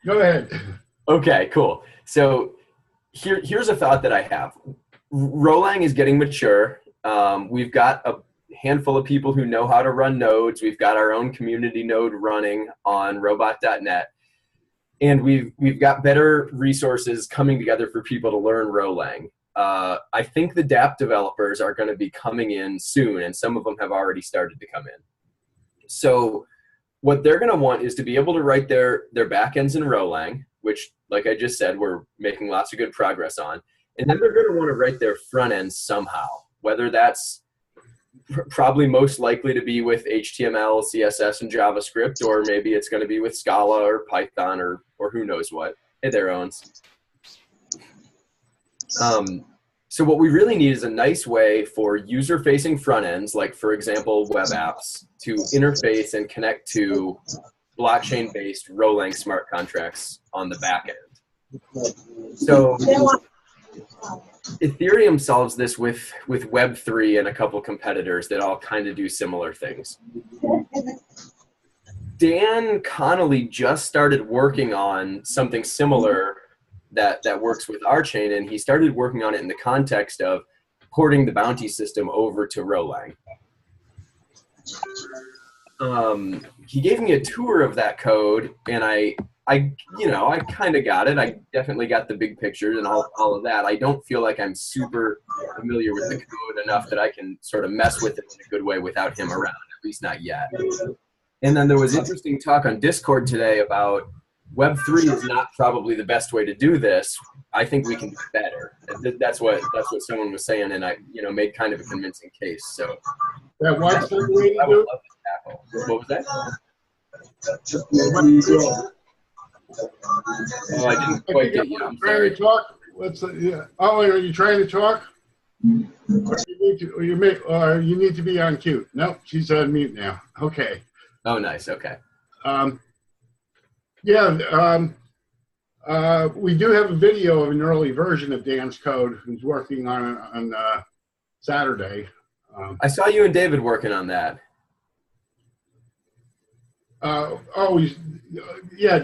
Go ahead. Okay, cool. So here's a thought that I have. Rolang is getting mature. We've got a handful of people who know how to run nodes. We've got our own community node running on robot.net. And we've got better resources coming together for people to learn Rolang. I think the dApp developers are going to be coming in soon, and some of them have already started to come in. So what they're going to want is to be able to write their backends in Rolang, which, like I just said, we're making lots of good progress on. And then they're going to want to write their front end somehow, whether that's probably most likely to be with HTML, CSS, and JavaScript, or maybe it's going to be with Scala or Python or who knows what, their own. So what we really need is a nice way for user-facing front ends, like, for example, web apps, to interface and connect to blockchain-based Rolang smart contracts on the back end. So Ethereum solves this with Web3 and a couple competitors that all kind of do similar things. Dan Connolly just started working on something similar that works with our chain, and he started working on it in the context of porting the bounty system over to Rolang. He gave me a tour of that code, and I kind of got it. I definitely got the big pictures and all of that. I don't feel like I'm super familiar with the code enough that I can sort of mess with it in a good way without him around, at least not yet. And then there was interesting talk on Discord today about Web3 is not probably the best way to do this. I think we can do better. That's what someone was saying, and I made kind of a convincing case. So That what's the way to do? What was that? Oh, I didn't quite get you. I'm sorry. Talk. Oh, are you trying to talk? You need to be on cue. Nope, she's on mute now. Okay. Oh, nice. Okay. We do have a video of an early version of Dan's code who's working on Saturday. I saw you and David working on that.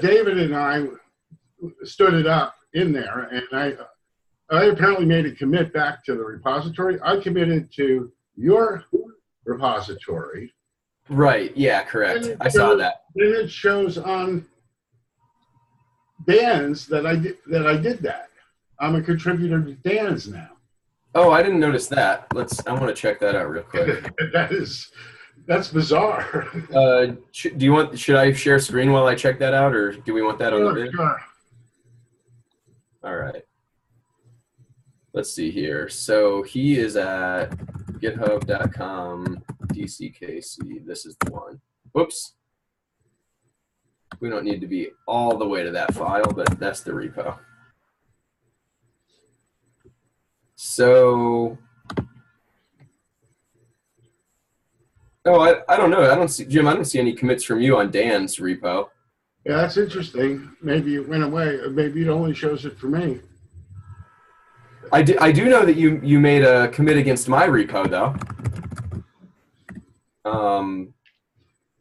David and I stood it up in there, and I apparently made a commit back to the repository. I committed to your repository. Right, yeah, correct. I saw that. Then it shows on Dan's that I did that. I'm a contributor to Dan's now. Oh, I didn't notice that. I want to check that out real quick. That's bizarre. Should I share screen while I check that out, or do we want that on the video? Sure. All right. Let's see here. So he is at github.com DCKC. This is the one. Whoops. We don't need to be all the way to that file, but that's the repo. So, I don't know. I don't see, Jim, I don't see any commits from you on Dan's repo. Yeah, that's interesting. Maybe it went away. Maybe it only shows it for me. I do know that you made a commit against my repo, though.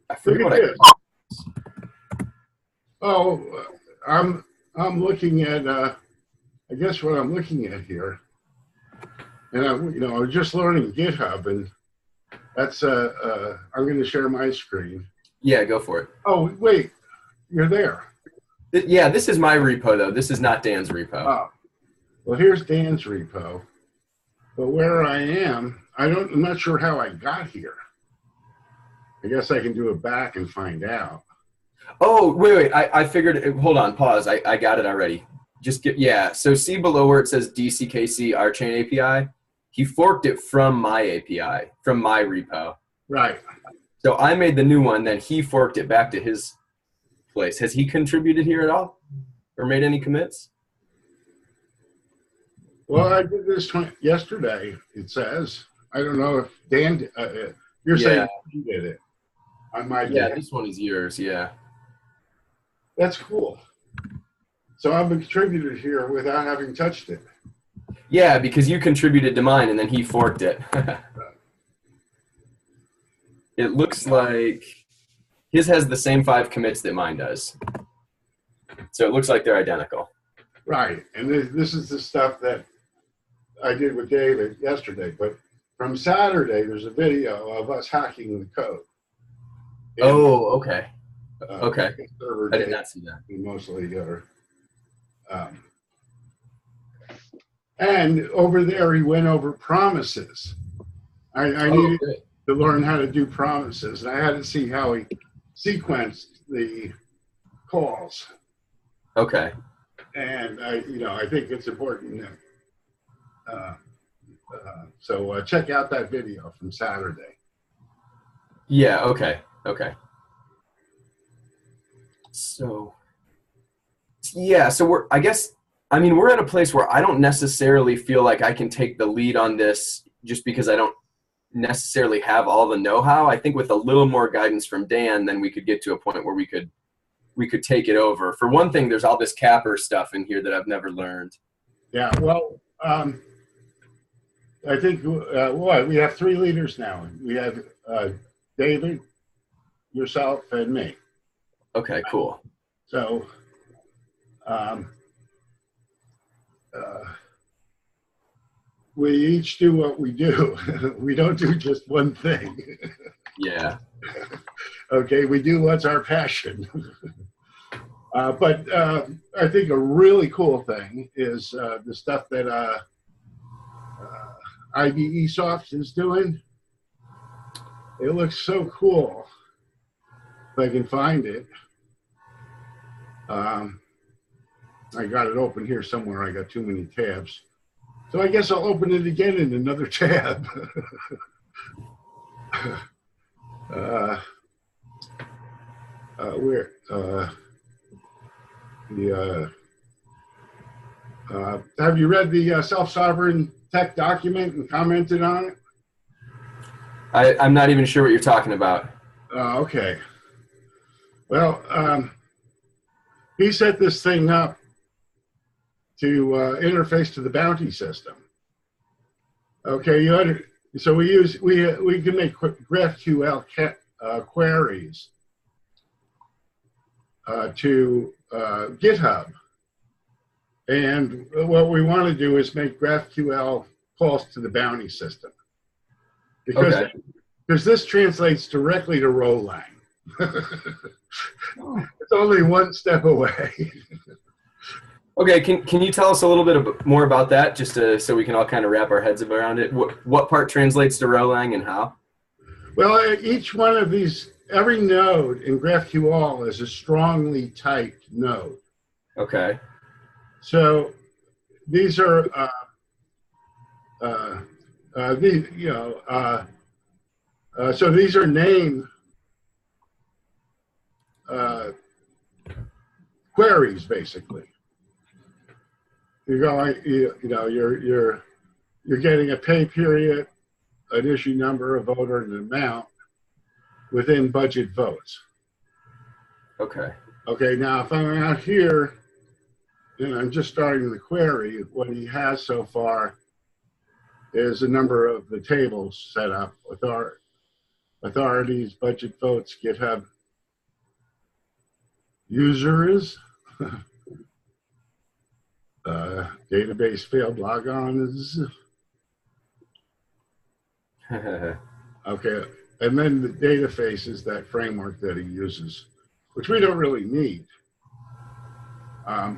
I forget what I'm looking at I guess what I'm looking at here, and I was just learning GitHub, and that's I'm going to share my screen. Yeah, go for it. Oh wait, you're there. Yeah, this is my repo though. This is not Dan's repo. Oh, well, here's Dan's repo, but where I am, I'm not sure how I got here. I guess I can do it back and find out. Oh, wait. I figured, hold on, pause. I got it already. So see below where it says DCKC our chain API? He forked it from my API, from my repo. Right. So I made the new one, then he forked it back to his place. Has he contributed here at all? Or made any commits? Well, I did this yesterday, it says. I don't know if Dan, you're saying you did it. This one is yours, yeah. That's cool. So I'm a contributor here without having touched it. Yeah, because you contributed to mine and then he forked it. It looks like his has the same 5 commits that mine does. So it looks like they're identical. Right, and this is the stuff that I did with David yesterday, but from Saturday, there's a video of us hacking the code. Oh, okay. Okay. Server I did not see that. we mostly are. And over there, he went over promises. I needed to learn how to do promises, and I had to see how he sequenced the calls. Okay. And I think it's important. So check out that video from Saturday. Yeah. Okay. Okay. So, yeah. So we're at a place where I don't necessarily feel like I can take the lead on this just because I don't necessarily have all the know-how. I think with a little more guidance from Dan, then we could get to a point where we could take it over. For one thing, there's all this capper stuff in here that I've never learned. Yeah. Well, I think we have 3 leaders now. We have David, yourself, and me. Okay, cool. So we each do what we do. We don't do just one thing. Yeah. Okay, we do what's our passion. But I think a really cool thing is the stuff that IDE Soft is doing. It looks so cool. If I can find it. I got it open here somewhere. I got too many tabs. So I guess I'll open it again in another tab. Have you read the self-sovereign tech document and commented on it? I'm not even sure what you're talking about. Okay. Well, he set this thing up to interface to the bounty system. Okay, so we can make GraphQL queries to GitHub, and what we want to do is make GraphQL calls to the bounty system because this translates directly to Rolang. It's only one step away. Okay, can you tell us a little bit more about that, just so we can all kind of wrap our heads around it? What part translates to Rolang and how? Well, each one of these, every node in GraphQL is a strongly typed node. Okay. So these are so these are name queries basically. You're getting a pay period, an issue number, a voter, and an amount within budget votes. Okay. Okay, now if I'm out here and I'm just starting the query, what he has so far is a number of the tables set up, authorities, budget votes, GitHub, users, database failed logons. Okay, and then the database is that framework that he uses, which we don't really need. I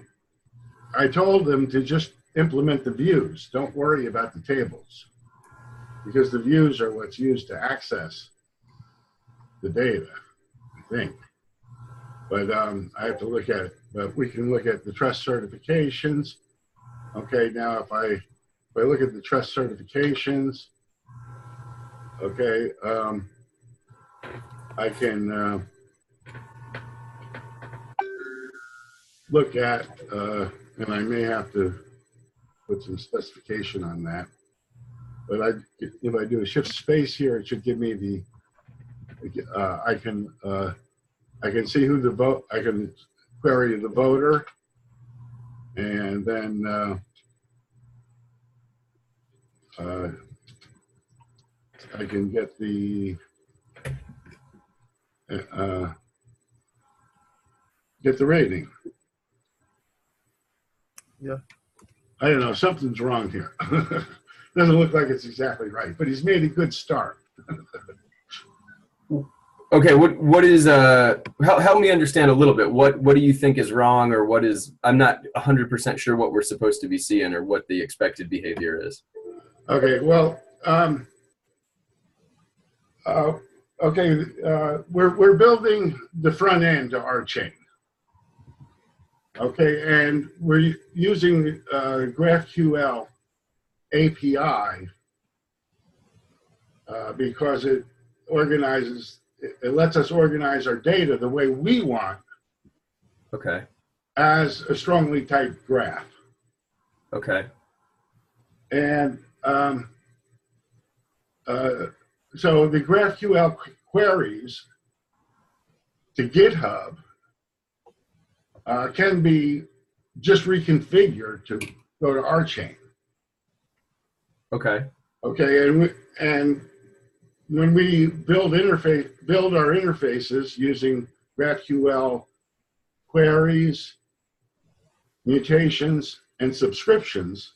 told him to just implement the views. Don't worry about the tables, because the views are what's used to access the data, I think. But I have to look at it. But we can look at the trust certifications. Okay, now if I look at the trust certifications, okay, I can look at, and I may have to put some specification on that. But if I do a shift space here, it should give me the, I can see who the vote, I can query the voter, and then I can get the get the rating. Yeah. I don't know, something's wrong here. Doesn't look like it's exactly right, but he's made a good start. Okay, what is help me understand a little bit. What do you think is wrong, or what is, I'm not 100% sure what we're supposed to be seeing or what the expected behavior is. Okay, well, we're building the front end to our chain. Okay, and we're using GraphQL API because it organizes, it lets us organize our data the way we want. Okay. As a strongly typed graph. Okay. And so the GraphQL queries to GitHub can be just reconfigured to go to our chain. Okay. Okay, and when we build our interfaces using GraphQL queries, mutations, and subscriptions,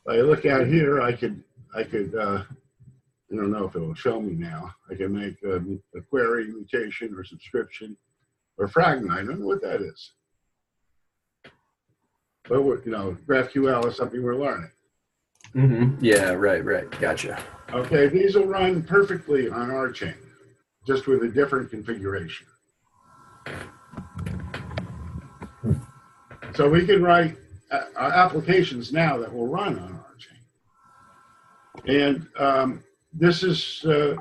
if I look at here, I could I don't know if it will show me now. I can make a query, mutation, or subscription, or fragment. I don't know what that is. But GraphQL is something we're learning. Mm-hmm. Yeah, right. Gotcha. Okay, these will run perfectly on our chain, just with a different configuration. So we can write applications now that will run on our chain. And this is the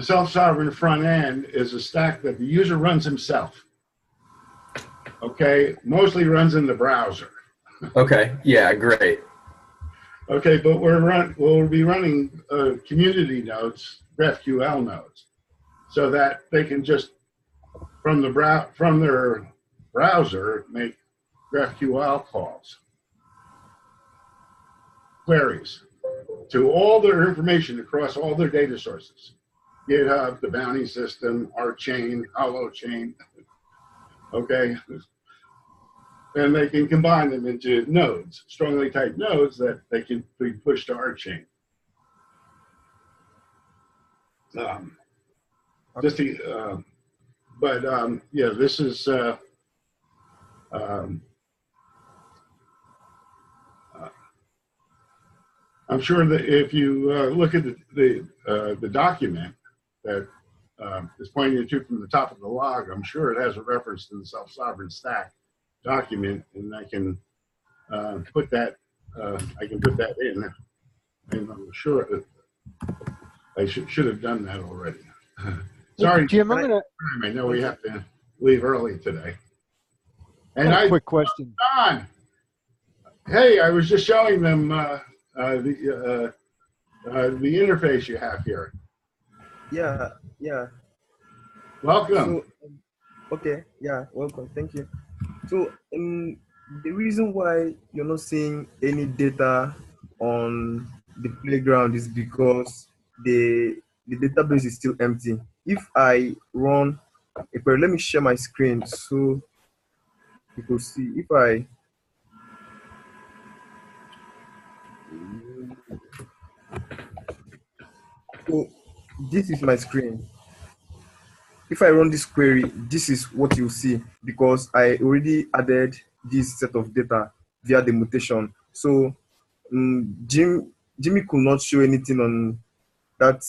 self-sovereign front end is a stack that the user runs himself. Okay, mostly runs in the browser. Okay, yeah, great. Okay, but we'll be running community nodes, GraphQL nodes, so that they can just from their browser make GraphQL calls, queries to all their information across all their data sources. GitHub, the bounty system, our chain, HoloChain, okay? And they can combine them into nodes, strongly typed nodes that they can be pushed to our chain. Yeah, this is I'm sure that if you look at the document that is pointing to from the top of the log, I'm sure it has a reference to the self-sovereign stack document, and I can put that in. And I'm sure I should have done that already. Sorry, Jim, I know we have to leave early today. And quick question. Don, hey, I was just showing them the interface you have here. Yeah. Welcome. So, okay, yeah, welcome. Thank you. So, the reason why you're not seeing any data on the playground is because the database is still empty. If I run a query, let me share my screen so you can see. If I so this is my screen. If I run this query, this is what you'll see because I already added this set of data via the mutation. So Jimmy could not show anything on that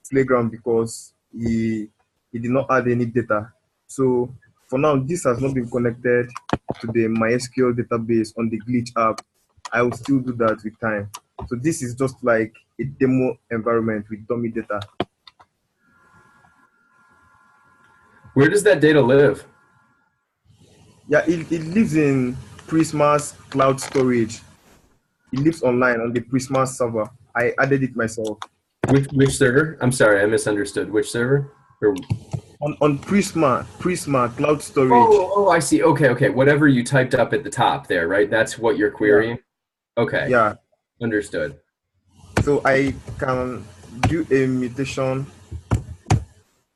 playground because he did not add any data. So for now, this has not been connected to the MySQL database on the Glitch app. I will still do that with time. So this is just like a demo environment with dummy data. Where does that data live? Yeah, it lives in Prisma's cloud storage. It lives online on the Prisma server. I added it myself. Which server? I'm sorry, I misunderstood. Which server? Or... On Prisma cloud storage. Oh, I see. Okay. Whatever you typed up at the top there, right? That's what you're querying? Yeah. Okay. Yeah. Understood. So I can do a mutation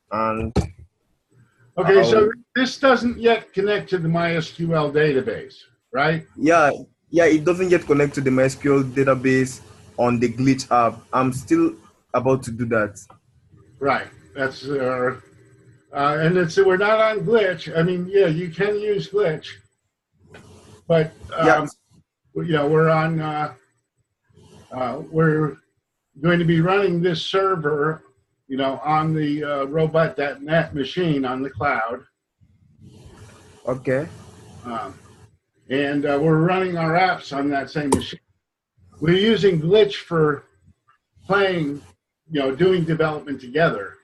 and... Okay, so this doesn't yet connect to the MySQL database, right? Yeah, it doesn't yet connect to the MySQL database on the Glitch app. I'm still about to do that. Right. That's and we're not on Glitch. I mean, yeah, you can use Glitch, but Yeah. we're on. We're going to be running this server, on the robot.net machine on the cloud. Okay. And we're running our apps on that same machine. We're using Glitch for playing, doing development together.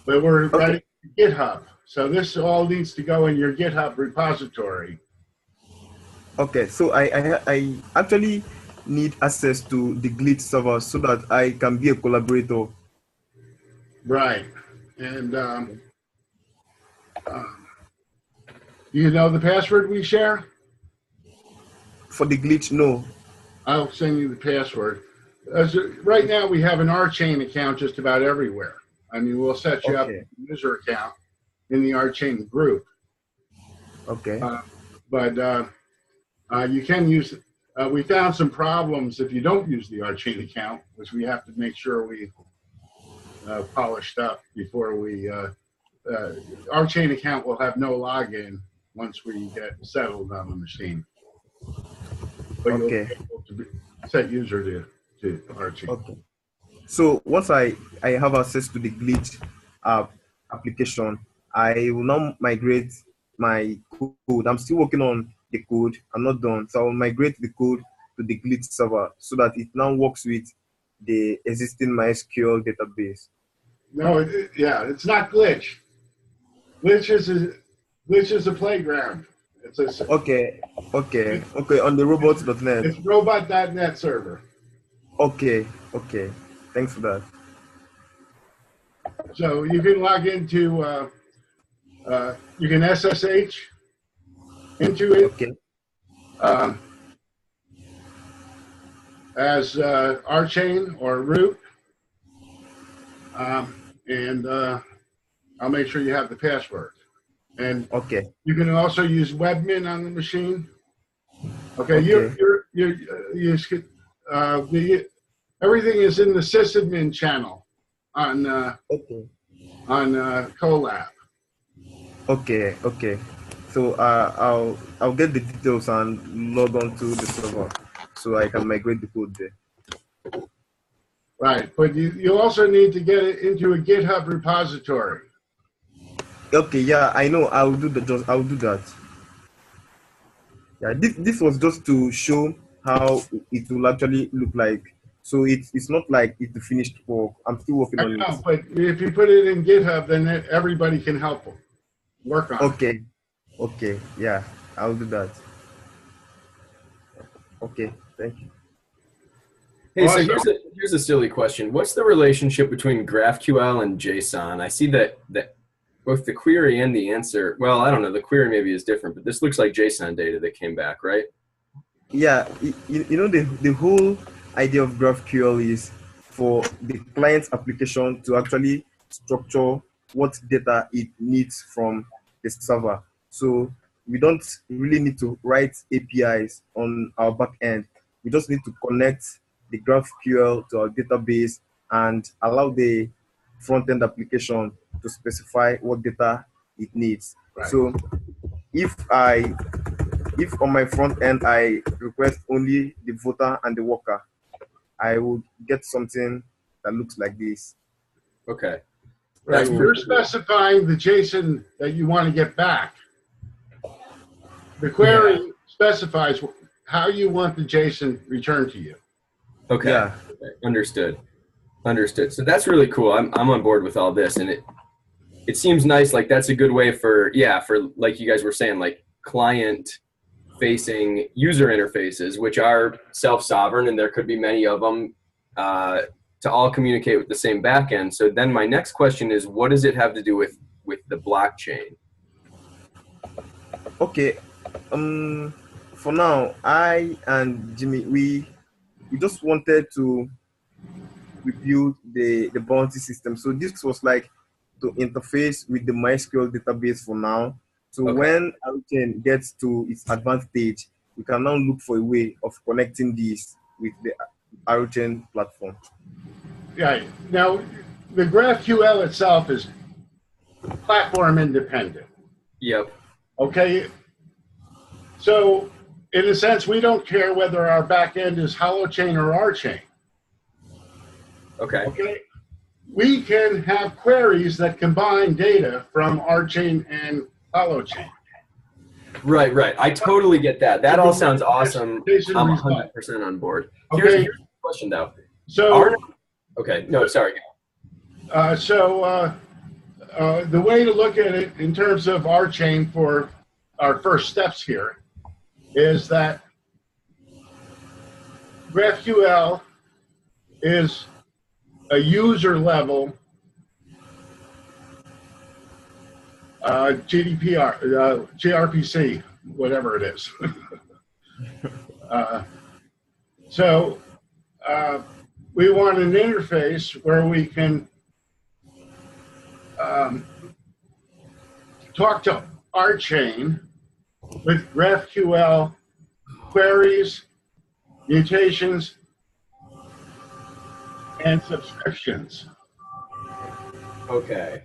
But we're writing GitHub. So this all needs to go in your GitHub repository. Okay, so I actually need access to the Glitch server so that I can be a collaborator. Right. And you know the password we share? For the Glitch, no. I'll send you the password. Right now, we have an rchain account just about everywhere. I mean, we'll set you up a user account in the rchain group. Okay. But you can use, we found some problems if you don't use the rchain account, which we have to make sure we polished up before we, rchain account will have no login once we get settled on the machine. But you'll be able to set user to rchain. Okay. So once I have access to the Glitch application, I will now migrate my code. I'm still working on the code. I'm not done. So I'll migrate the code to the Glitch server so that it now works with the existing MySQL database. No, it's not Glitch. Glitch is a playground. It's okay. On the robots.net. It's robot.net server. Okay. Thanks for that. So you can log into, you can SSH into it. Okay. As rchain or root. And I'll make sure you have the password. And you can also use webmin on the machine. Okay. Everything is in the sysadmin channel on Colab. Okay. So I'll get the details and log on to the server so I can migrate the code there. Right, but you also need to get it into a GitHub repository. Okay, yeah, I know. I'll do that. Yeah, this was just to show how it will actually look like. So it's not like it's the finished work. I'm still working on it. But if you put it in GitHub, then everybody can help work on it. Okay, yeah, I'll do that. Okay, thank you. Hey, so here's a silly question. What's the relationship between GraphQL and Json? I see that both the query and the answer, well, I don't know, the query maybe is different, but this looks like JSON data that came back, right? Yeah, the whole idea of GraphQL is for the client's application to actually structure what data it needs from the server. So we don't really need to write APIs on our back end. We just need to connect the GraphQL to our database and allow the front-end application to specify what data it needs. Right. So if on my front end I request only the voter and the worker, I will get something that looks like this. Okay. Right. You're specifying the JSON that you want to get back. The query specifies how you want the JSON returned to you. Okay. Yeah. Okay. Understood. So that's really cool. I'm on board with all this, and it seems nice. Like that's a good way for like you guys were saying, like client-facing user interfaces, which are self-sovereign, and there could be many of them to all communicate with the same backend. So then my next question is, what does it have to do with the blockchain? Okay. For now, I and Jimmy, we just wanted to review the bounty system. So this was like to interface with the MySQL database for now. So Okay. when Aruchain gets to its advanced stage, we can now look for a way of connecting these with the Aruchain platform. Yeah. Now, the GraphQL itself is platform independent. Yep. Okay. So, in a sense, we don't care whether our backend is holochain or rchain. Okay. Okay. We can have queries that combine data from rchain and holochain. Right, right. I totally get that. That all sounds awesome. I'm 100% on board. Here's Okay. the question, though. So, Okay. No, sorry. The way to look at it in terms of rchain for our first steps here is that GraphQL is a user level gRPC, whatever it is. We want an interface where we can talk to rchain with GraphQL queries, mutations, and subscriptions. Okay.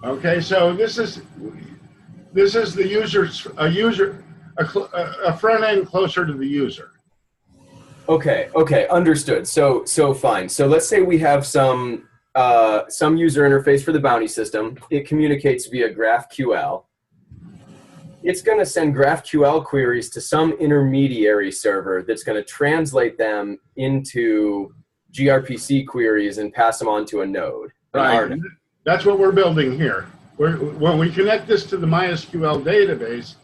Okay, so this is the a front end closer to the user. Okay. Okay. Understood. So fine. So let's say we have some user interface for the bounty system. It communicates via GraphQL. It's going to send GraphQL queries to some intermediary server that's going to translate them into gRPC queries and pass them on to a node. Right. That's what we're building here. When we connect this to the MySQL database,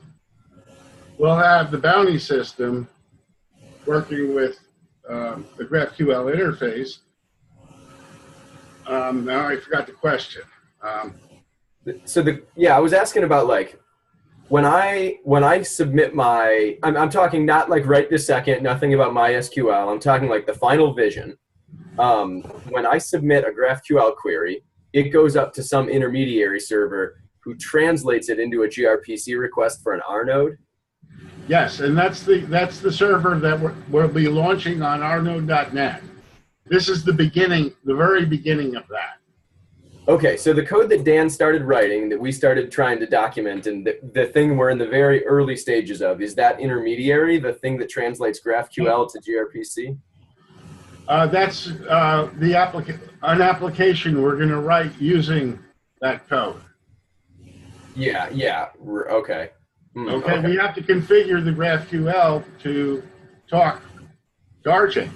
we'll have the bounty system working with the GraphQL interface. Now I forgot the question. I was asking about like when I submit my, I'm talking not like right this second, nothing about MySQL. I'm talking like the final vision. When I submit a GraphQL query, it goes up to some intermediary server who translates it into a gRPC request for an rnode. Yes, and that's the server that we'll be launching on rnode.net. This is the very beginning of that. Okay, so the code that Dan started writing, that we started trying to document, and the thing we're in the very early stages of, is that intermediary, the thing that translates GraphQL to gRPC? That's an application we're going to write using that code. Yeah, okay. Okay, we have to configure the GraphQL to talk to rchain.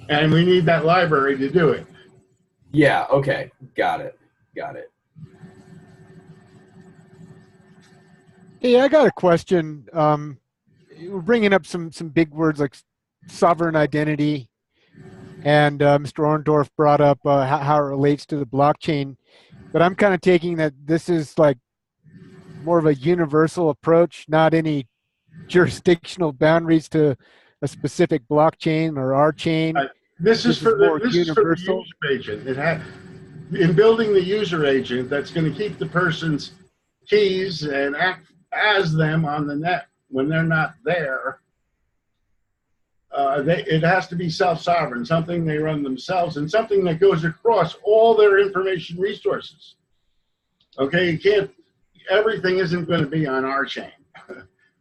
And we need that library to do it. Yeah, okay. Got it. Hey, I got a question. We're bringing up some big words like sovereign identity, and Mr. Orndorff brought up how it relates to the blockchain. But I'm kind of taking that this is like more of a universal approach, not any jurisdictional boundaries to a specific blockchain or rchain. This is for the universal user agent. In building the user agent, that's going to keep the person's keys and act as them on the net when they're not there. It has to be self-sovereign, something they run themselves, and something that goes across all their information resources. Okay, everything isn't going to be on rchain.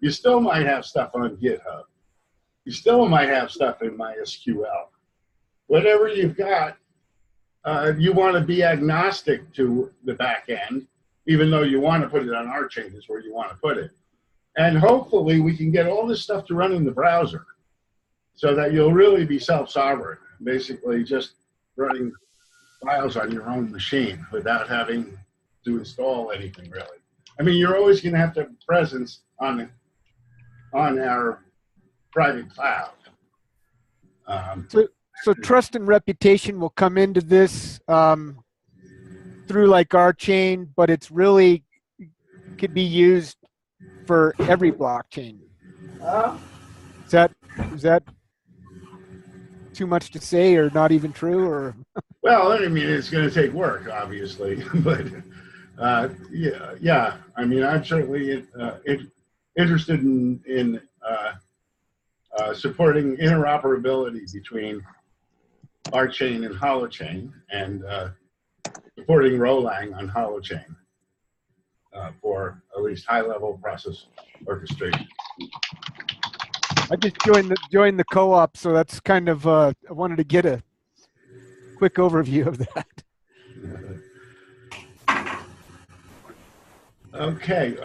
You still might have stuff on GitHub. You still might have stuff in MySQL. Whatever you've got, you want to be agnostic to the back end, even though you want to put it on rchain is where you want to put it. And hopefully we can get all this stuff to run in the browser so that you'll really be self-sovereign, basically just running files on your own machine without having to install anything really. I mean, you're always going to have to have presence on our private cloud. So trust and reputation will come into this through like rchain, but it's really could be used for every blockchain. Is that too much to say, or not even true, or? Well, I mean, it's going to take work, obviously, but yeah. I mean, I'm certainly interested in supporting interoperability between our chain and Holochain, and supporting Rolang on Holochain for at least high-level process orchestration. I just joined the co-op, so that's kind of I wanted to get a quick overview of that. Okay.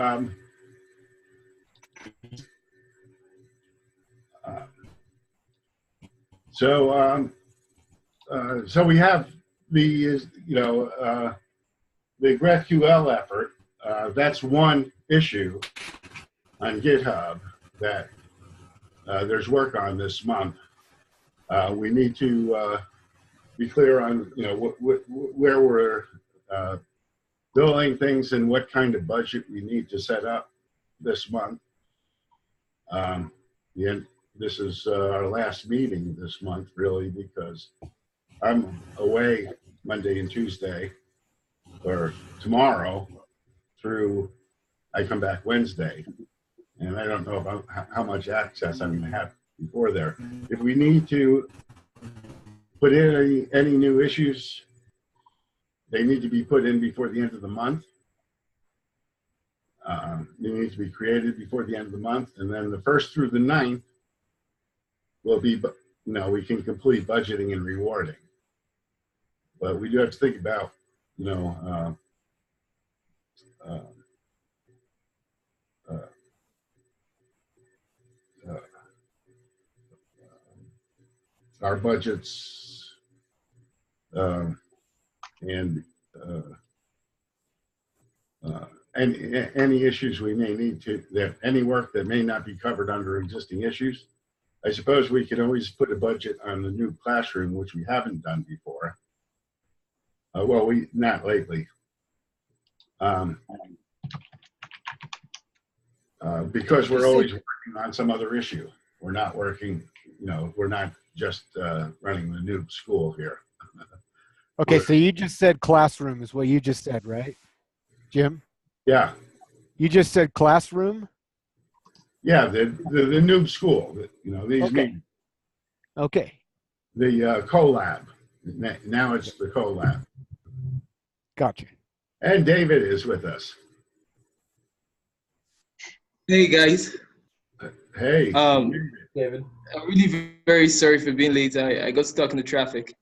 So we have the the GraphQL effort. That's one issue on GitHub that there's work on this month. We need to be clear on where we're building things and what kind of budget we need to set up this month. This is our last meeting this month, really, because I'm away Monday and Tuesday, or tomorrow, through I come back Wednesday, and I don't know about how much access I'm going to have before there. If we need to put in any new issues, they need to be put in before the end of the month. They need to be created before the end of the month, and then the 1st through the 9th will be, we can complete budgeting and rewarding. But we do have to think about, our budgets and any issues we may need to, any work that may not be covered under existing issues. I suppose we could always put a budget on the new classroom, which we haven't done before. Well, not lately. Because we're always working on some other issue. We're not working, we're not just running the new school here. Okay, so you just said classroom is what you just said, right, Jim? Yeah. You just said classroom? Yeah, the new school, these Okay. meetings. Okay. The collab. Now it's the collab. Gotcha. And David is with us. Hey guys. Hey. David. I'm really very sorry for being late. I got stuck in the traffic.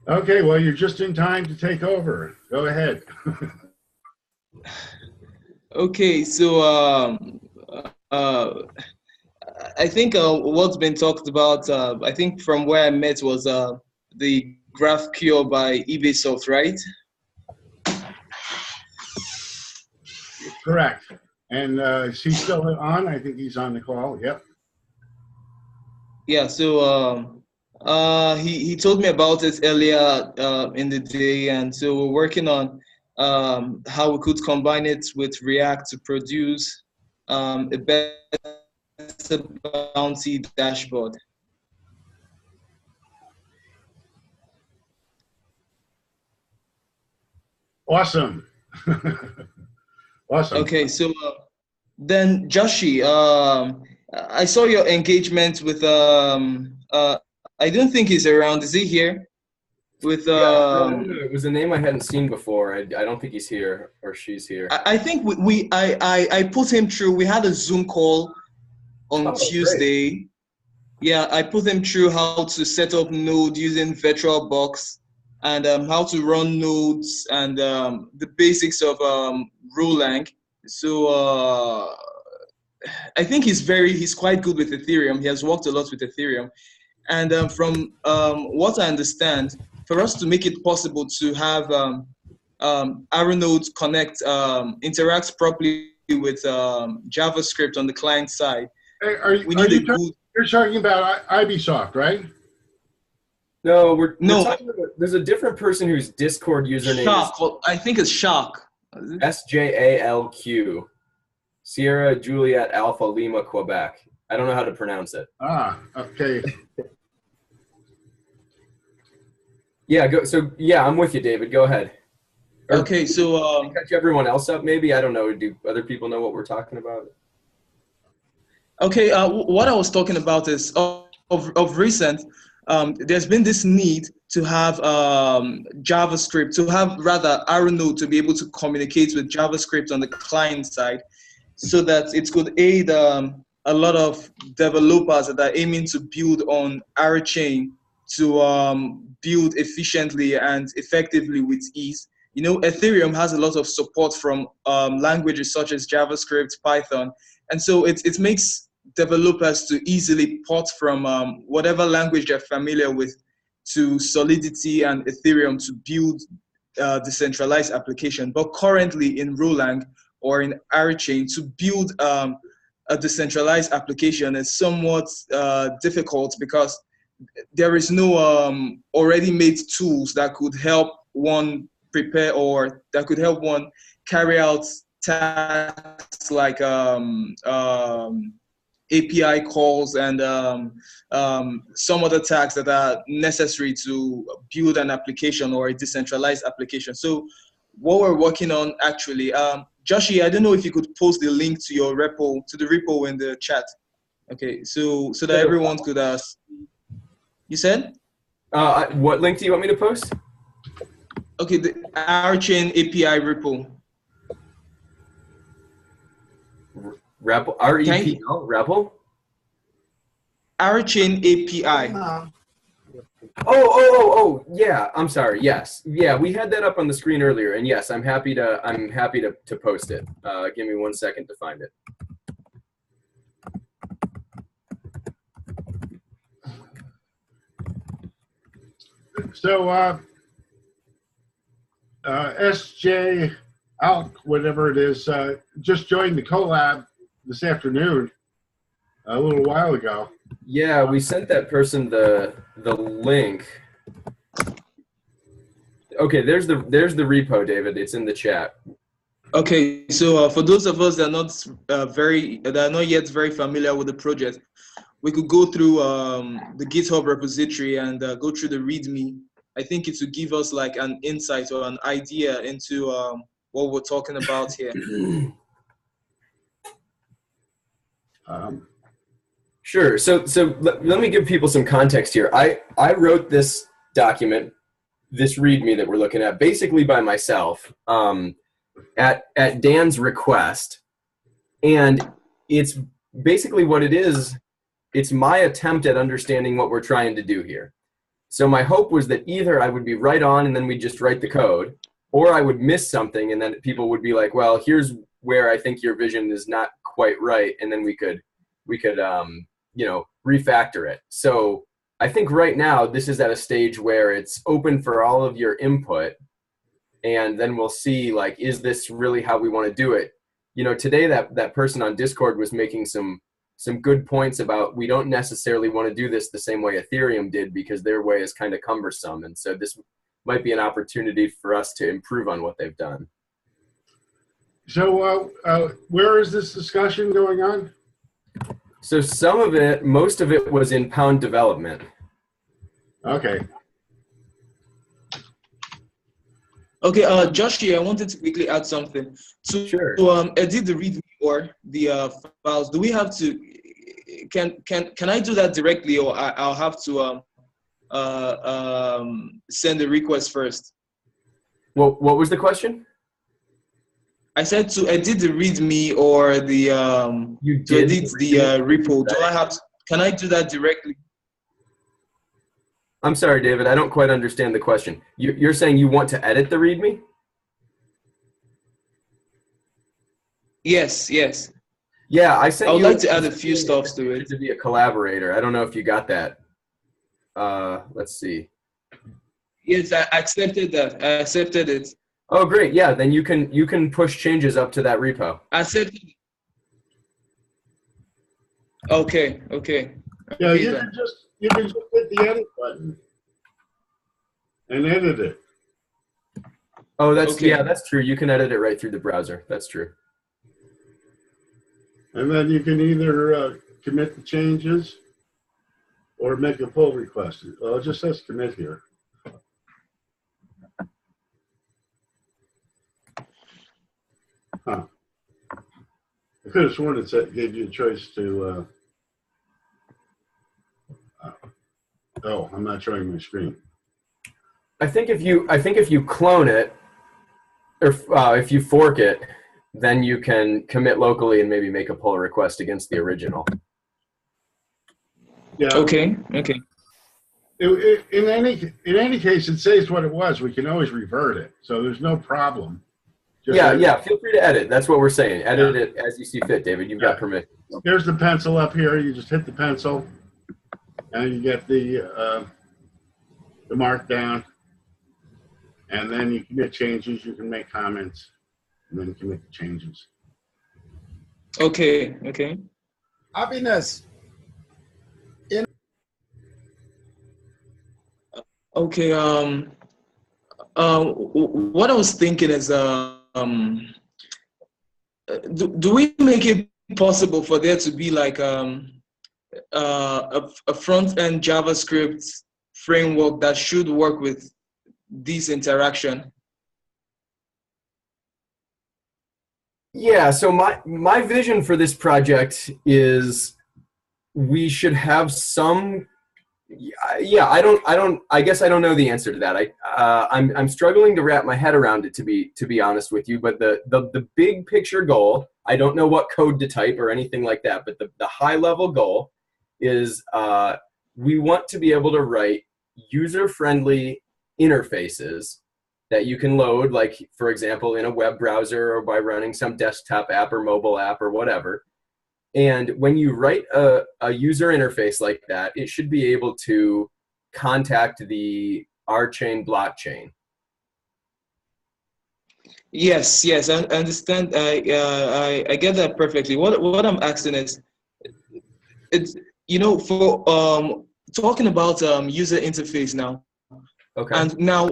Okay, well, you're just in time to take over. Go ahead. Okay, so I think what's been talked about, I think from where I met was the Graphql by Ubisoft, right? Correct. And is he still on? I think he's on the call. Yep. Yeah, so he told me about it earlier in the day, and so we're working on how we could combine it with React to produce a better bounty dashboard. Awesome. Awesome. Okay, so then Joshi, I saw your engagement with I don't think he's around. Is he here? With it was a name I hadn't seen before. I don't think he's here or she's here. I think I put him through. We had a Zoom call on Tuesday. Great. Yeah, I put him through how to set up Node using VirtualBox, and how to run nodes, and the basics of Rolang. So I think he's quite good with Ethereum. He has worked a lot with Ethereum, and from what I understand, for us to make it possible to have rnode connect interacts properly with JavaScript on the client side, you're talking about Ubisoft, right? No, we're talking about, there's a different person whose Discord username Shark. I think it's Shark. SJALQ. Sierra Juliet Alpha Lima Quebec. I don't know how to pronounce it. Ah, okay. Yeah, so yeah, I'm with you, David. Go ahead. Or Okay, so catch everyone else up, maybe. I don't know. Do other people know what we're talking about? okay, what I was talking about is of recent, there's been this need to have JavaScript, to have rather rnode to be able to communicate with JavaScript on the client side, so that it could aid a lot of developers that are aiming to build on our chain to build efficiently and effectively with ease. You know, Ethereum has a lot of support from languages such as JavaScript, Python, and so it makes developers to easily port from whatever language they're familiar with to Solidity and Ethereum to build decentralized application. But currently in Rolang or in our chain, to build a decentralized application is somewhat difficult because there is no already made tools that could help one prepare or that could help one carry out tasks like API calls and some other tasks that are necessary to build an application or a decentralized application. So what we're working on actually, Joshi, I don't know if you could post the link to your repo, to the repo in the chat. Okay, so that everyone could you said? What link do you want me to post? Okay, the rchain API repo. REPL, R-E-P-L, REPL? rchain API. Oh, yeah, I'm sorry, yes. Yeah, we had that up on the screen earlier, and yes, I'm happy to post it. Give me 1 second to find it. So SJ Alk, whatever it is, just joined the collab this afternoon, a little while ago. Yeah, we sent that person the link. Okay, there's the repo, David. It's in the chat. Okay, so for those of us that are not yet very familiar with the project, we could go through the GitHub repository and go through the README. I think it would give us like an insight or an idea into what we're talking about here. Sure. So let me give people some context here. I wrote this document, this README that we're looking at, basically by myself at Dan's request, and it's basically what it is. It's my attempt at understanding what we're trying to do here. So my hope was that either I would be right on and then we'd just write the code, or I would miss something and then people would be like, well, here's where I think your vision is not quite right, and then we could you know, refactor it. So I think right now this is at a stage where it's open for all of your input, and then we'll see, like, is this really how we want to do it? You know, today that person on Discord was making some good points about we don't necessarily want to do this the same way Ethereum did because their way is kind of cumbersome, and so this might be an opportunity for us to improve on what they've done. So where is this discussion going on? So some of it, most of it was in Pound development. Okay. Okay, Joshi, I wanted to quickly add something. Sure. To edit the README or the files, do we have to? Can I do that directly, or I'll have to send the request first? Well, what was the question? I said to edit the README or the to edit the repo. Do I have to? Can I do that directly? I'm sorry, David. I don't quite understand the question. You're saying you want to edit the README? Yes. Yeah, I sent. I would like to add a few stuff to it. To be a collaborator. I don't know if you got that. Let's see. Yes, I accepted that. I accepted it. Oh, great. Yeah, then you can push changes up to that repo. I accepted. Okay. Yeah, you can just hit the edit button and edit it. Oh, that's okay. Yeah, that's true. You can edit it right through the browser. That's true. And then you can either commit the changes or make a pull request. Well, it just says commit here. Huh. I could have sworn it said, gave you a choice to, oh, I'm not showing my screen. I think if you clone it, or if you fork it, then you can commit locally and maybe make a pull request against the original. Yeah. Okay. Okay. In any case, it says what it was. We can always revert it, so there's no problem. Just Yeah. Feel free to edit. That's what we're saying. Edit it as you see fit, David. You've got permission. Here's the pencil up here. You just hit the pencil, and you get the markdown, and then you can make changes. You can make comments, and then you can make the changes. Okay. Okay. Happiness. Okay. What I was thinking is, do we make it possible for there to be like a front-end JavaScript framework that should work with this interaction? Yeah, so my vision for this project is we should have some. Yeah, I guess I don't know the answer to that. I'm struggling to wrap my head around it, to be honest with you. But the big picture goal, I don't know what code to type or anything like that. But the high level goal is we want to be able to write user friendly interfaces that you can load, like for example in a web browser or by running some desktop app or mobile app or whatever. And when you write a user interface like that, it should be able to contact the rchain blockchain. Yes, I understand. I get that perfectly. What I'm asking is, it's for talking about user interface now. Okay. And now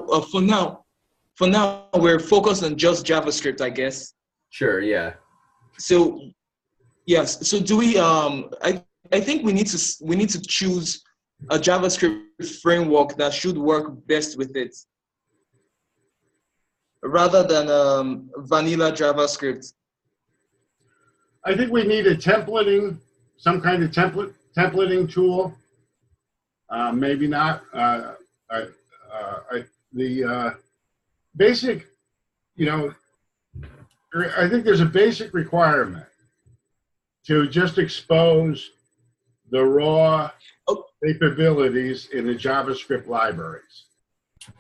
for now we're focused on just JavaScript, I guess. Sure. Yeah. So. Yes. So do we? I think we need to choose a JavaScript framework that should work best with it, rather than vanilla JavaScript. I think we need some kind of templating tool. Maybe not. The basic, I think there's a basic requirement to just expose the raw capabilities in the JavaScript libraries.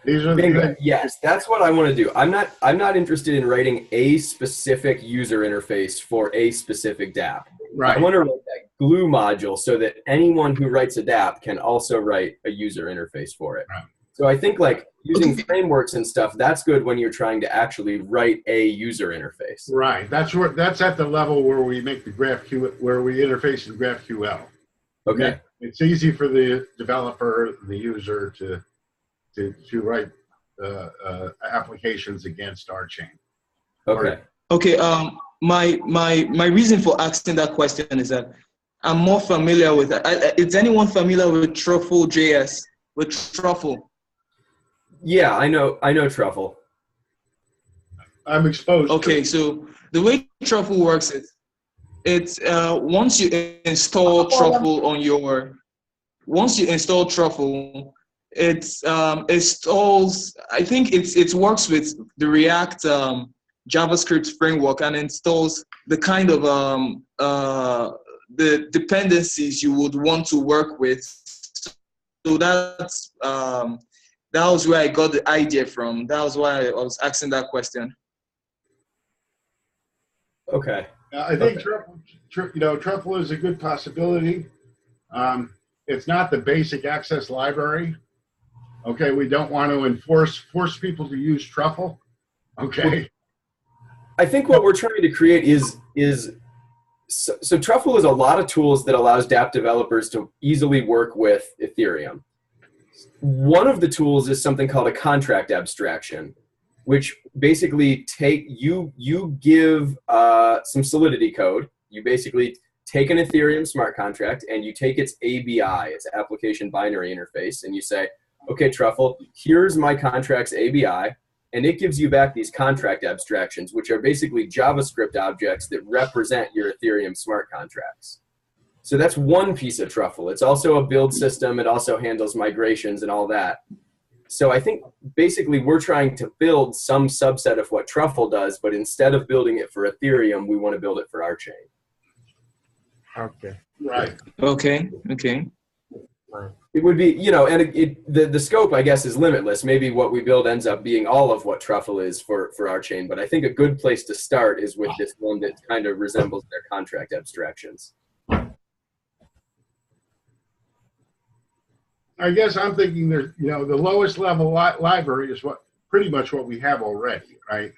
These are yes, that's what I want to do. I'm not interested in writing a specific user interface for a specific dApp. Right. I want to write that glue module so that anyone who writes a dApp can also write a user interface for it. Right. So I think like using frameworks and stuff, that's good when you're trying to actually write a user interface. Right. That's at the level where we make the GraphQL, where we interface in GraphQL. Okay. It's easy for the developer, the user to write applications against our chain. Okay. Okay. My reason for asking that question is that I'm more familiar with. Is anyone familiar with Truffle.js? With Truffle? Yeah, I know Truffle. I'm exposed. Okay, so the way Truffle works is, it's once you install Truffle it installs. I think it works with the React JavaScript framework and installs the kind of the dependencies you would want to work with. So that was where I got the idea from. That was why I was asking that question. Okay. I think Truffle is a good possibility. It's not the basic access library. Okay, we don't want to force people to use Truffle. Okay. I think what we're trying to create is so Truffle is a lot of tools that allows dApp developers to easily work with Ethereum. One of the tools is something called a contract abstraction, which basically you give some Solidity code. You basically take an Ethereum smart contract and you take its ABI, its application binary interface, and you say, okay, Truffle, here's my contract's ABI, and it gives you back these contract abstractions, which are basically JavaScript objects that represent your Ethereum smart contracts. So that's one piece of Truffle. It's also a build system. It also handles migrations and all that. So I think basically we're trying to build some subset of what Truffle does, but instead of building it for Ethereum, we want to build it for our chain. Okay. Right. Okay. Okay. It would be, you know, and the scope, I guess, is limitless. Maybe what we build ends up being all of what Truffle is for our chain. But I think a good place to start is with this one that kind of resembles their contract abstractions. I guess I'm thinking there's, you know, the lowest level library is pretty much what we have already, right?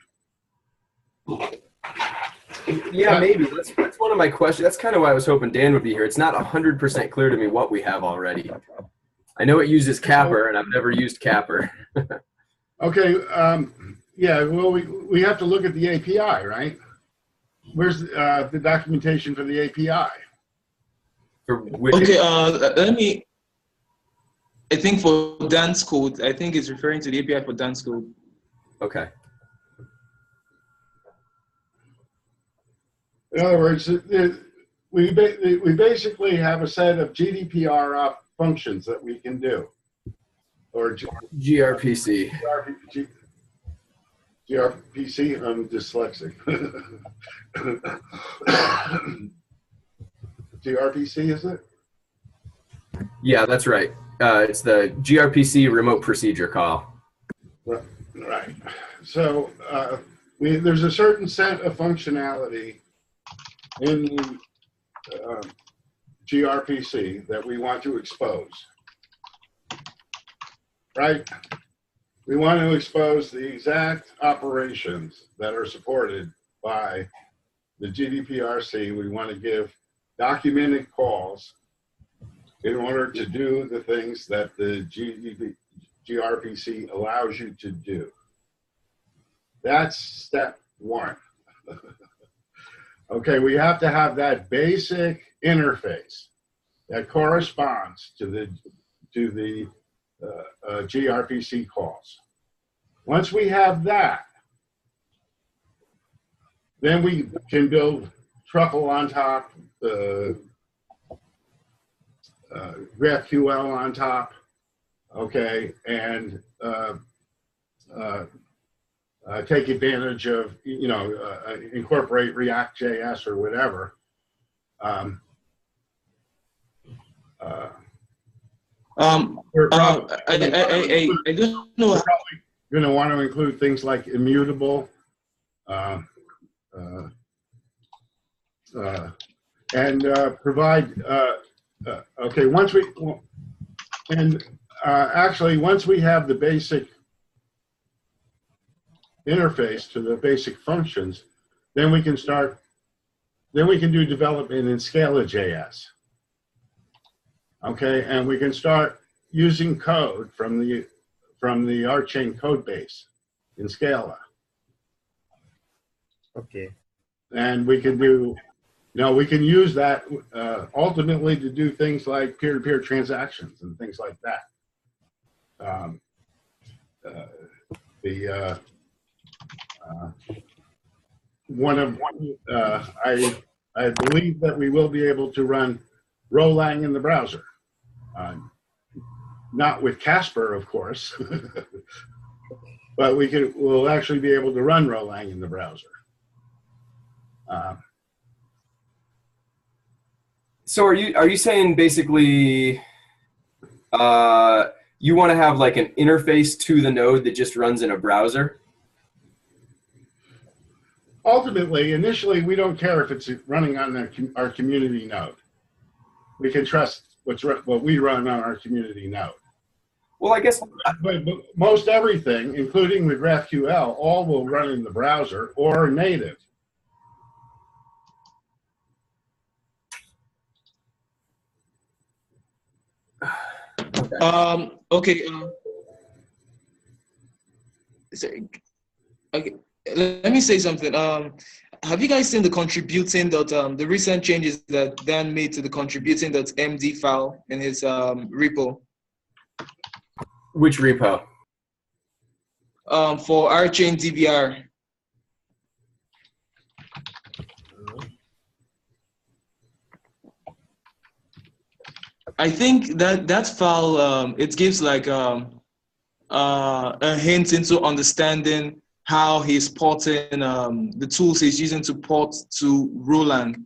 Yeah, maybe. That's one of my questions. That's kind of why I was hoping Dan would be here. It's not 100% clear to me what we have already. I know it uses Capper, and I've never used Capper. Okay. Yeah. Well, we have to look at the API, right? Where's the documentation for the API? For which Okay. Let me. I think for Dan's code, I think it's referring to the API for Dan's code. Okay. In other words, we basically have a set of GDPR functions that we can do, or gRPC. gRPC. I'm dyslexic. gRPC, is it? Yeah, that's right. It's the gRPC remote procedure call. Right. So there's a certain set of functionality in the gRPC that we want to expose, right? We want to expose the exact operations that are supported by the GDPRC. We want to give documented calls in order to do the things that the gRPC allows you to do. That's step one. Okay, we have to have that basic interface that corresponds to the gRPC calls. Once we have that, then we can build Truffle on top, Graphql on top, okay, and take advantage of, you know, incorporate React.js or whatever. I don't know. We're probably going to want to include things like immutable, and provide. Okay, once we have the basic interface to the basic functions, then we can do development in Scala.js. Okay, and we can start using code from the RChain code base in Scala. Okay. And we can do, you know, we can use that ultimately to do things like peer-to-peer transactions and things like that. I believe that we will be able to run Rolang in the browser. Not with Casper, of course, but we'll actually be able to run Rolang in the browser. So are you saying basically you want to have like an interface to the node that just runs in a browser? Ultimately, initially, we don't care if it's running on our community node. We can trust what we run on our community node. Well, I guess. But most everything, including the GraphQL, all will run in the browser or native. Okay. Okay. Let me say something. Have you guys seen the the recent changes that Dan made to the contributing.md file in his repo? Which repo? for rchain DBR. I think that file it gives like a hint into understanding how he's porting the tools he's using to port to Roland.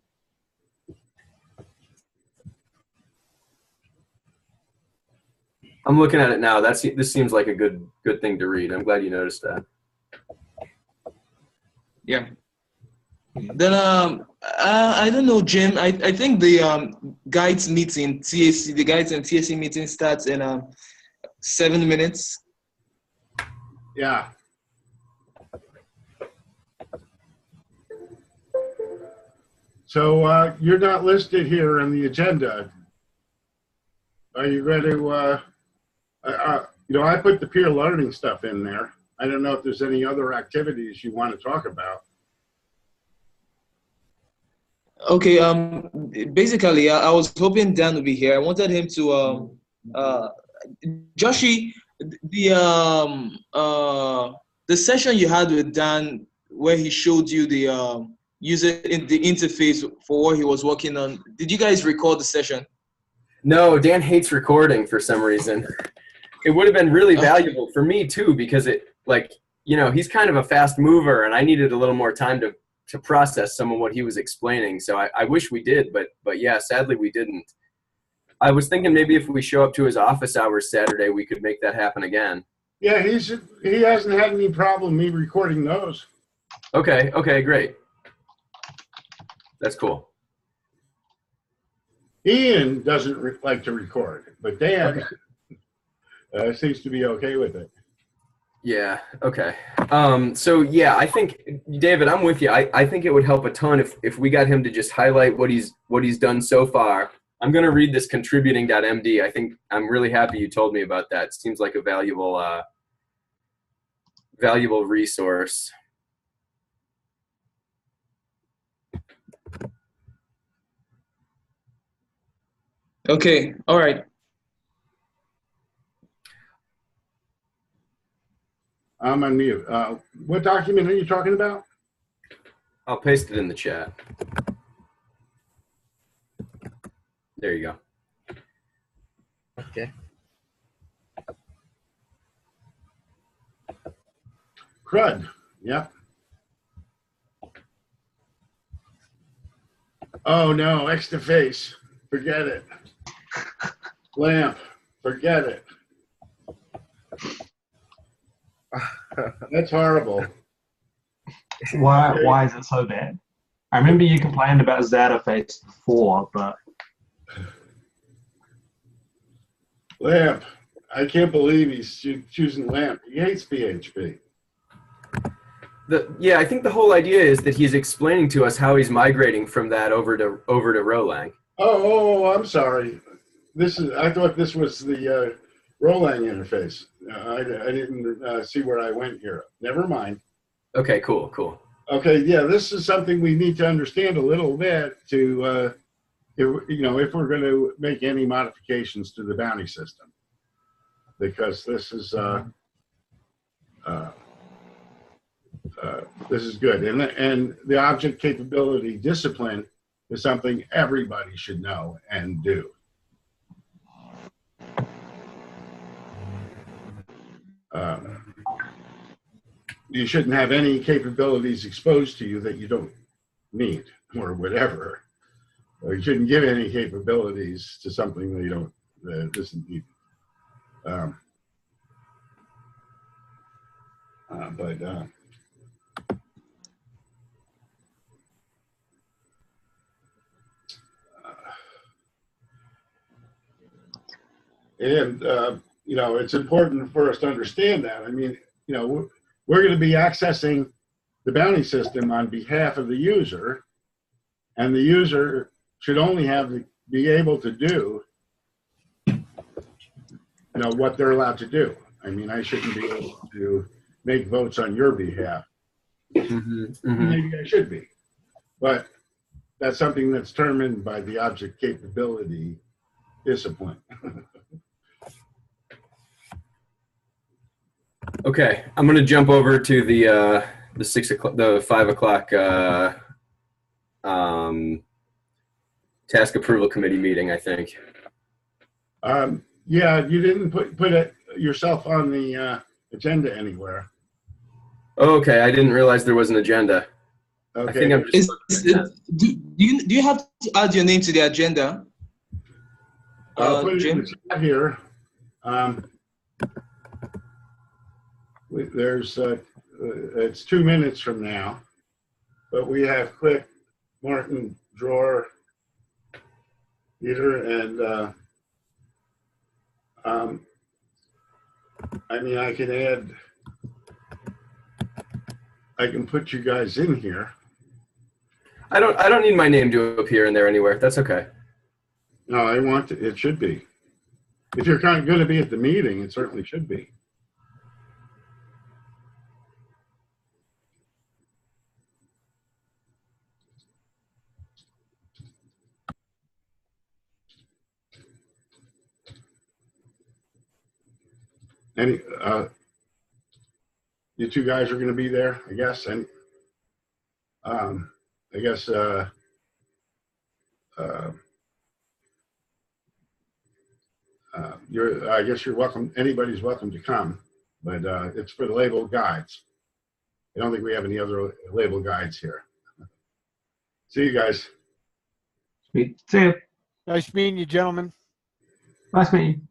I'm looking at it now. This seems like a good thing to read. I'm glad you noticed that. Yeah. Then I don't know, Jim. I think the guides meeting TAC, the guides and TAC meeting starts in 7 minutes. Yeah. So you're not listed here in the agenda. Are you ready to? You know, I put the peer learning stuff in there. I don't know if there's any other activities you want to talk about. Okay. Basically, I was hoping Dan would be here. I wanted him to. Joshi, the session you had with Dan where he showed you the the interface for what he was working on. Did you guys record the session? No, Dan hates recording for some reason. It would have been really valuable for me too, because he's kind of a fast mover and I needed a little more time to process some of what he was explaining. So I wish we did, but yeah, sadly we didn't. I was thinking maybe if we show up to his office hours Saturday, we could make that happen again. Yeah, he hasn't had any problem me recording those. Okay, great. That's cool. Ian doesn't like to record, but Dan seems to be okay with it. Yeah, okay. So yeah, I think, David, I'm with you. I think it would help a ton if we got him to just highlight what he's done so far. I'm going to read this contributing.md. I think I'm really happy you told me about that. It seems like a valuable resource. Okay, all right. I'm on mute. What document are you talking about? I'll paste it in the chat. There you go. Okay. CRUD. Yep. Oh no, extra face. Forget it. Lamp. Forget it. That's horrible. Why is it so bad? I remember you complained about Zataface before, but Lamp. I can't believe he's choosing Lamp. He hates PHP. Yeah, I think the whole idea is that he's explaining to us how he's migrating from that over to Rolang. Oh, I'm sorry. I thought this was the Rolang interface. I didn't see where I went here. Never mind. Okay, cool. Okay, yeah, this is something we need to understand a little bit to, if we're going to make any modifications to the bounty system, because this is good, and the object capability discipline is something everybody should know and do. You shouldn't have any capabilities exposed to you that you don't need or whatever. Or you shouldn't give any capabilities to something that isn't needed. It's important for us to understand that. I mean, we're going to be accessing the bounty system on behalf of the user, and the user should only be able to do, what they're allowed to do. I mean, I shouldn't be able to make votes on your behalf. Maybe I should be, but that's something that's determined by the object capability discipline. Okay, I'm gonna jump over to the 6 o'clock, the 5 o'clock task approval committee meeting. I think. Yeah, you didn't put it yourself on the agenda anywhere. Oh, okay, I didn't realize there was an agenda. Okay. I think I'm just. Do you have to add your name to the agenda? I'll put it in Jim? the chat here. There's it's 2 minutes from now, but we have Click, Martin, Drawer, Peter, and I mean, I can put you guys in here. I don't need my name to appear in there anywhere. That's okay. No, I want to, it should be. If you're kind of going to be at the meeting, it certainly should be. Any, you two guys are going to be there, I guess. And I guess I guess you're welcome. Anybody's welcome to come, but it's for the label guides. I don't think we have any other label guides here. See you guys. Sweet. See you. Nice meeting you, gentlemen. Nice meeting you.